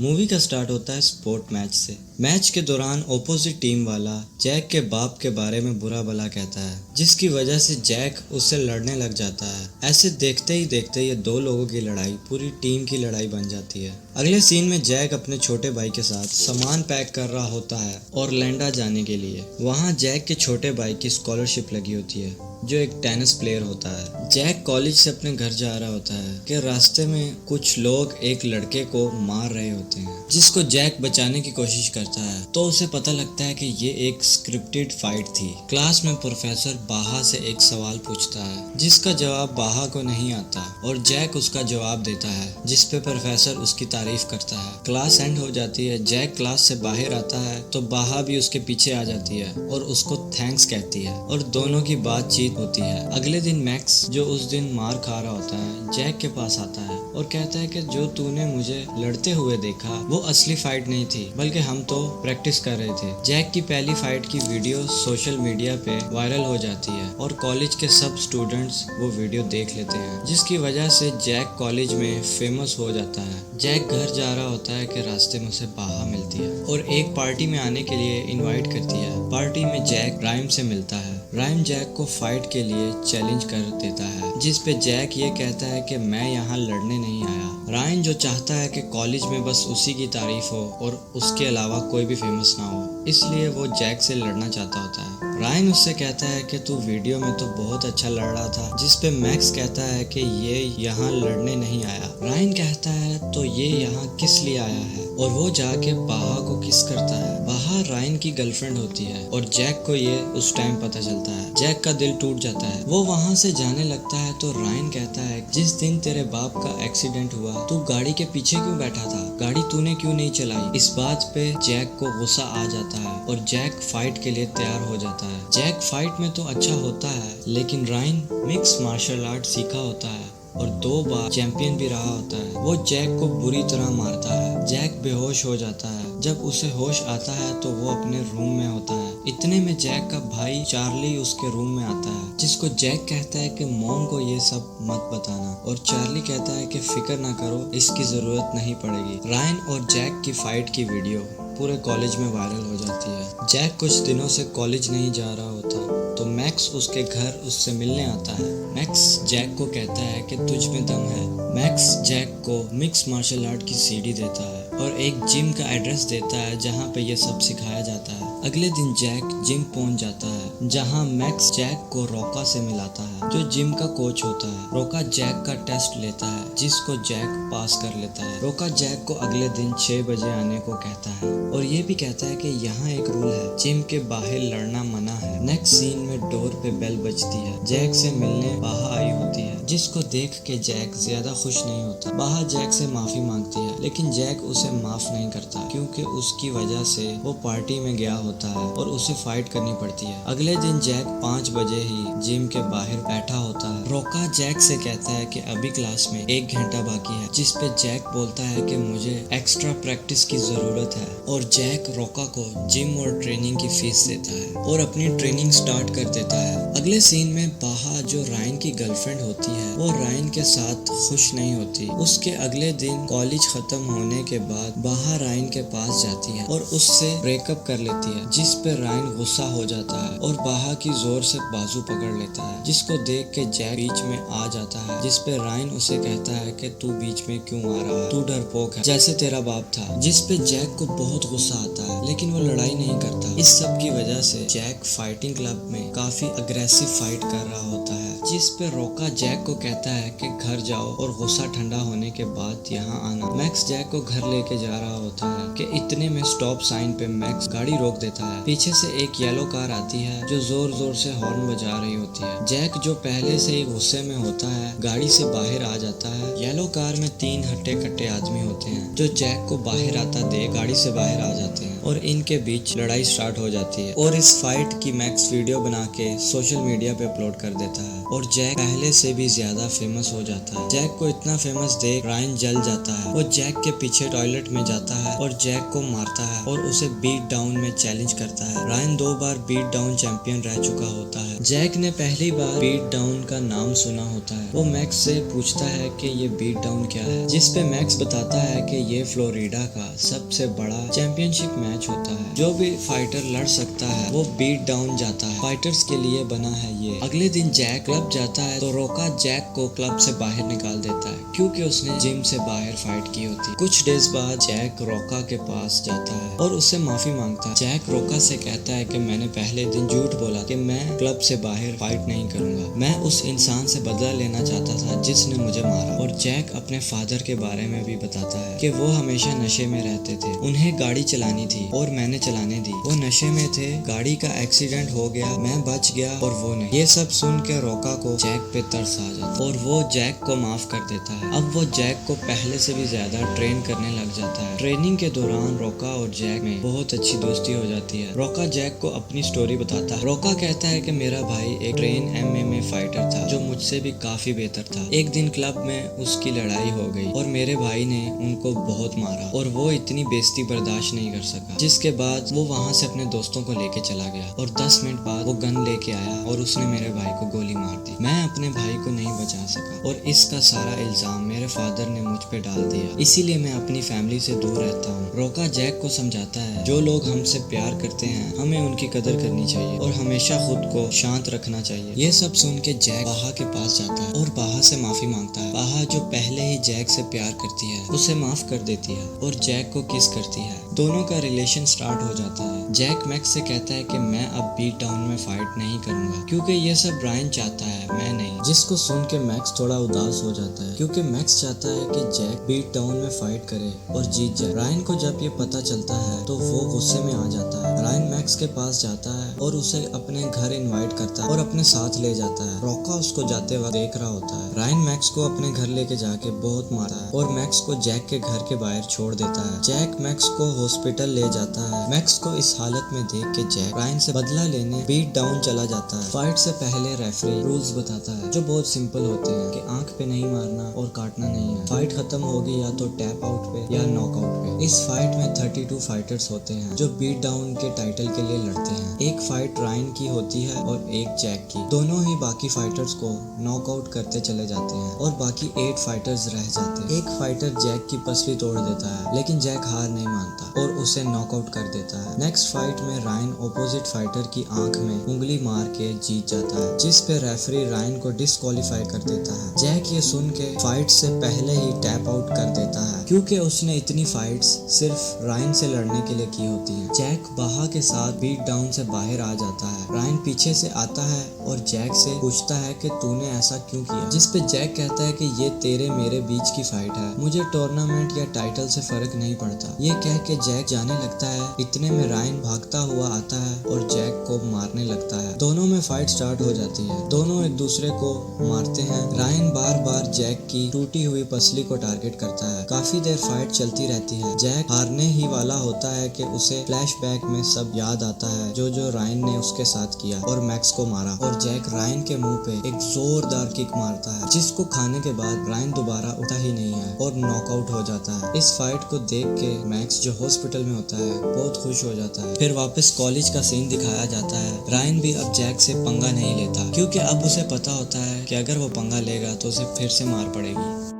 Movie का start होता है स्पोर्ट मैच से। मैच के दौरान ओपोजिट टीम वाला जैक के बाप के बारे में बुरा भला कहता है, जिसकी वजह से जैक उससे लड़ने लग जाता है। ऐसे देखते ही देखते ये दो लोगों की लड़ाई पूरी टीम की लड़ाई बन जाती है। अगले सीन में जैक अपने छोटे भाई के साथ सामान पैक कर रहा होता है ऑरलैंडो जाने के लिए। वहाँ जैक के छोटे भाई की स्कॉलरशिप लगी होती है, जो एक टेनिस प्लेयर होता है। जैक कॉलेज से अपने घर जा रहा होता है कि रास्ते में कुछ लोग एक लड़के को मार रहे होते हैं, जिसको जैक बचाने की कोशिश करता है। तो उसे पता लगता है कि ये एक स्क्रिप्टेड फाइट थी। क्लास में प्रोफेसर बाहा से एक सवाल पूछता है, जिसका जवाब बाहा को नहीं आता और जैक उसका जवाब देता है, जिस पे प्रोफेसर उसकी तारीफ करता है। क्लास एंड हो जाती है। जैक क्लास से बाहर आता है तो बाहा भी उसके पीछे आ जाती है और उसको थैंक्स कहती है और दोनों की बातचीत होती है। अगले दिन मैक्स, जो उस दिन मार खा रहा होता है, जैक के पास आता है और कहता है कि जो तूने मुझे लड़ते हुए देखा वो असली फाइट नहीं थी, बल्कि हम तो प्रैक्टिस कर रहे थे। जैक की पहली फाइट की वीडियो सोशल मीडिया पे वायरल हो जाती है और कॉलेज के सब स्टूडेंट्स वो वीडियो देख लेते हैं, जिसकी वजह से जैक कॉलेज में फेमस हो जाता है। जैक घर जा रहा होता है कि रास्ते में उसे बाहा मिलती है और एक पार्टी में आने के लिए इनवाइट करती है। पार्टी में जैक राइम से मिलता है। राइम जैक को फाइट के लिए चैलेंज कर देता है, जिस पे जैक ये कहता है कि मैं यहाँ लड़ने नहीं आया। रायन जो चाहता है कि कॉलेज में बस उसी की तारीफ हो और उसके अलावा कोई भी फेमस ना हो, इसलिए वो जैक से लड़ना चाहता होता है। रायन उससे कहता है कि तू वीडियो में तो बहुत अच्छा लड़ रहा था, जिस पे मैक्स कहता है कि ये यहाँ लड़ने नहीं आया। रायन कहता है तो ये यहाँ किस लिए आया है, और वो जाके बाहा को किस करता है। बाहा रायन की गर्लफ्रेंड होती है और जैक को ये उस टाइम पता चलता है। जैक का दिल टूट जाता है। वो वहाँ से जाने लगता है तो रायन कहता है, जिस दिन तेरे बाप का एक्सीडेंट हुआ तू गाड़ी के पीछे क्यों बैठा था, गाड़ी तूने क्यों नहीं चलाई। इस बात पे जैक को गुस्सा आ जाता है और जैक फाइट के लिए तैयार हो जाता है। जैक फाइट में तो अच्छा होता है, लेकिन रायन मिक्स मार्शल आर्ट सीखा होता है और 2 बार चैंपियन भी रहा होता है। वो जैक को बुरी तरह मारता है। जैक बेहोश हो जाता है। जब उसे होश आता है तो वो अपने रूम में होता है। इतने में जैक का भाई चार्ली उसके रूम में आता है, जिसको जैक कहता है कि मॉम को ये सब मत बताना, और चार्ली कहता है कि फिक्र ना करो, इसकी जरूरत नहीं पड़ेगी। रायन और जैक की फाइट की वीडियो पूरे कॉलेज में वायरल हो जाती है। जैक कुछ दिनों से कॉलेज नहीं जा रहा होता तो मैक्स उसके घर उससे मिलने आता है। मैक्स जैक को कहता है कि तुझ में दम है। मैक्स जैक को मिक्स मार्शल आर्ट की सीडी देता है और एक जिम का एड्रेस देता है जहाँ पे ये सब सिखाया जाता है। अगले दिन जैक जिम पहुंच जाता है, जहाँ मैक्स जैक को रोका से मिलाता है, जो जिम का कोच होता है। रोका जैक का टेस्ट लेता है, जिसको जैक पास कर लेता है। रोका जैक को अगले दिन 6 बजे आने को कहता है और ये भी कहता है कि यहाँ एक रूल है, जिम के बाहर लड़ना मना है। नेक्स्ट सीन में डोर पे बेल बजती है। जैक से मिलने बाहा आई होती है, जिसको देख के जैक ज्यादा खुश नहीं होता। बाहा जैक से माफी मांगती है, लेकिन जैक उसे माफ नहीं करता, क्योंकि उसकी वजह से वो पार्टी में गया होता है और उसे फाइट करनी पड़ती है। अगले दिन जैक 5 बजे ही जिम के बाहर बैठा होता है। रोका जैक से कहता है कि अभी क्लास में 1 घंटा बाकी है, जिस पे जैक बोलता है कि मुझे एक्स्ट्रा प्रैक्टिस की जरूरत है, और जैक रोका को जिम और ट्रेनिंग की फीस देता है और अपनी ट्रेनिंग स्टार्ट कर देता है। अगले सीन में बाहा, जो रायन की गर्लफ्रेंड होती है, वो रायन के साथ खुश नहीं होती। उसके अगले दिन कॉलेज खत्म होने के बाद बाहा रायन के पास जाती है और उससे ब्रेकअप कर लेती है, जिस पे रायन गुस्सा हो जाता है और बाहा की जोर से बाजू पकड़ लेता है, जिसको देख के जैक बीच में आ जाता है, जिस पे रायन उसे कहता है कि तू बीच में क्यों आ रहा है, तू डरपोक है जैसे तेरा बाप था। जिस पे जैक को बहुत गुस्सा आता है, लेकिन वो लड़ाई नहीं करता। इस सब की वजह से जैक फाइटिंग क्लब में काफी अग्रेसिव फाइट कर रहा होता है, जिस पे रोका जैक को कहता है कि घर जाओ और गुस्सा ठंडा होने के बाद यहाँ आना। मैक्स जैक को घर लेके जा रहा होता है कि इतने में स्टॉप साइन पे मैक्स गाड़ी रोक देता है। पीछे से एक येलो कार आती है जो जोर जोर से हॉर्न बजा रही होती है। जैक, जो पहले से ही गुस्से में होता है, गाड़ी से बाहर आ जाता है। येलो कार में 3 हट्टे कट्टे आदमी होते हैं, जो जैक को बाहर आता देख गाड़ी से बाहर आ जाते हैं। और इनके बीच लड़ाई स्टार्ट हो जाती है और इस फाइट की मैक्स वीडियो बना के सोशल मीडिया पे अपलोड कर देता है और जैक पहले से भी ज्यादा फेमस हो जाता है। जैक को इतना फेमस देख रायन जल जाता है। वो जैक के पीछे टॉयलेट में जाता है और जैक को मारता है और उसे बीट डाउन में चैलेंज करता है। रायन 2 बार बीट डाउन चैंपियन रह चुका होता है। जैक ने पहली बार बीट डाउन का नाम सुना होता है। वो मैक्स से पूछता है कि ये बीट डाउन क्या है, जिस पे मैक्स बताता है कि ये फ्लोरिडा का सबसे बड़ा चैंपियनशिप मैच होता है। जो भी फाइटर लड़ सकता है वो बीट डाउन जाता है। फाइटर्स के लिए बना है ये। अगले दिन जैक क्लब जाता है तो रोका जैक को क्लब से बाहर निकाल देता है क्योंकि उसने जिम से बाहर फाइट की होती। कुछ डेज बाद जैक रोका के पास जाता है और उससे माफी मांगता है। जैक रोका से कहता है कि मैंने पहले दिन झूठ बोला कि मैं क्लब से बाहर फाइट नहीं करूंगा। मैं उस इंसान से बदला लेना चाहता था जिसने मुझे मारा। और जैक अपने फादर के बारे में भी बताता है कि वो हमेशा नशे में रहते थे। उन्हें गाड़ी चलानी थी और मैंने चलाने दी। वो नशे में थे, गाड़ी का एक्सीडेंट हो गया, मैं बच गया और वो नहीं। ये सब सुन के रोका को जैक पे तरस आ जाता है और वो जैक को माफ कर देता है। अब वो जैक को पहले से भी ज्यादा ट्रेन करने लग जाता है। ट्रेनिंग के दौरान रोका और जैक में बहुत अच्छी दोस्ती हो जाती है। रोका जैक को अपनी स्टोरी बताता है। रोका कहता है कि मेरा भाई एक ट्रेन MMA फाइटर था जो मुझसे भी काफी बेहतर था। एक दिन क्लब में उसकी लड़ाई हो गई और मेरे भाई ने उनको बहुत मारा और वो इतनी बेइज्जती बर्दाश्त नहीं कर सका, जिसके बाद वो वहाँ से अपने दोस्तों को लेके चला गया और 10 मिनट बाद वो गन लेके आया और उसने मेरे भाई को गोली मार दी। मैं अपने भाई को नहीं बचा सका और इसका सारा इल्जाम मेरे फादर ने मुझ पे डाल दिया, इसीलिए मैं अपनी फैमिली से दूर रहता हूँ। रोका जैक को समझाता है जो लोग हमसे प्यार करते हैं हमें उनकी कदर करनी चाहिए और हमेशा खुद को शांत रखना चाहिए। ये सब सुन के जैक बाहा के पास जाता है और बाहा से माफी मांगता है। बाहा जो पहले ही जैक से प्यार करती है उसे माफ कर देती है और जैक को किस करती है। दोनों का रिलेशन स्टार्ट हो जाता है। जैक मैक्स से कहता है कि मैं अब बीट डाउन में फाइट नहीं करूंगा क्योंकि ये सब रायन चाहता है, मैं नहीं। जिसको सुन के मैक्स थोड़ा उदास हो जाता है क्योंकि मैक्स चाहता है कि जैक बीट डाउन में फाइट करे और जीत जाए। रायन को जब ये पता चलता है तो वो गुस्से में आ जाता है। रायन मैक्स के पास जाता है और उसे अपने घर इनवाइट करता है और अपने साथ ले जाता है। रोका उसको जाते वक्त देख रहा होता है। रायन मैक्स को अपने घर लेके जाके बहुत मारता है और मैक्स को जैक के घर के बाहर छोड़ देता है। जैक मैक्स को हॉस्पिटल ले जाता है। मैक्स को इस हालत में देख के जैक रायन से बदला लेने बीट डाउन चला जाता है। फाइट से पहले रेफरी रूल्स बताता है जो बहुत सिंपल होते हैं कि आंख पे नहीं मारना और काटना नहीं है। फाइट खत्म होगी या तो टैप आउट पे या नॉकआउट पे। इस फाइट में 32 फाइटर्स होते हैं जो बीट डाउन के टाइटल के लिए लड़ते हैं। एक फाइट रायन की होती है और एक जैक की। दोनों ही बाकी फाइटर्स को नॉकआउट करते चले जाते हैं और बाकी 8 फाइटर्स रह जाते हैं। एक फाइटर जैक की पसली तोड़ देता है लेकिन जैक हार नहीं मानता और उसे नॉकआउट कर देता है। नेक्स्ट फाइट में रायन ऑपोजिट फाइटर की आंख में उंगली मार के जीत जाता है, जिस पे रेफरी रायन को डिस्क्वालीफाई कर देता है। जैक ये सुन के फाइट से पहले ही टैप आउट कर देता है क्योंकि उसने इतनी फाइट्स सिर्फ रायन से लड़ने के लिए की होती हैं। जैक बाहा के साथ बीट डाउन से बाहर आ जाता है। रायन पीछे से आता है और जैक से पूछता है कि तूने ऐसा क्यों किया, जिस पे जैक कहता है कि ये तेरे मेरे बीच की फाइट है, मुझे टूर्नामेंट या टाइटल से फर्क नहीं पड़ता। ये कह के जैक जाने लगता है। इतने में रायन भागता हुआ आता है और जैक को मारने लगता है। दोनों में फाइट स्टार्ट हो जाती है। दोनों एक दूसरे को मारते हैं। रायन बार बार जैक की टूटी हुई पसली को टारगेट करता है। काफी देर फाइट चलती रहती है। जैक हारने ही वाला होता है कि उसे फ्लैशबैक में सब याद आता है जो रायन ने उसके साथ किया और मैक्स को मारा और जैक रायन के मुंह पे एक जोरदार किक मारता है जिसको खाने के बाद रायन दोबारा उठा ही नहीं है और नॉकआउट हो जाता है। इस फाइट को देख के मैक्स जो हॉस्पिटल में होता है बहुत खुश हो जाता है। फिर वापस कॉलेज का सीन दिखाया जाता है। रायन भी अब जैक से पंगा नहीं लेता क्योंकि अब उसे पता होता है कि अगर वो पंगा लेगा तो उसे फिर से मार पड़ेगी।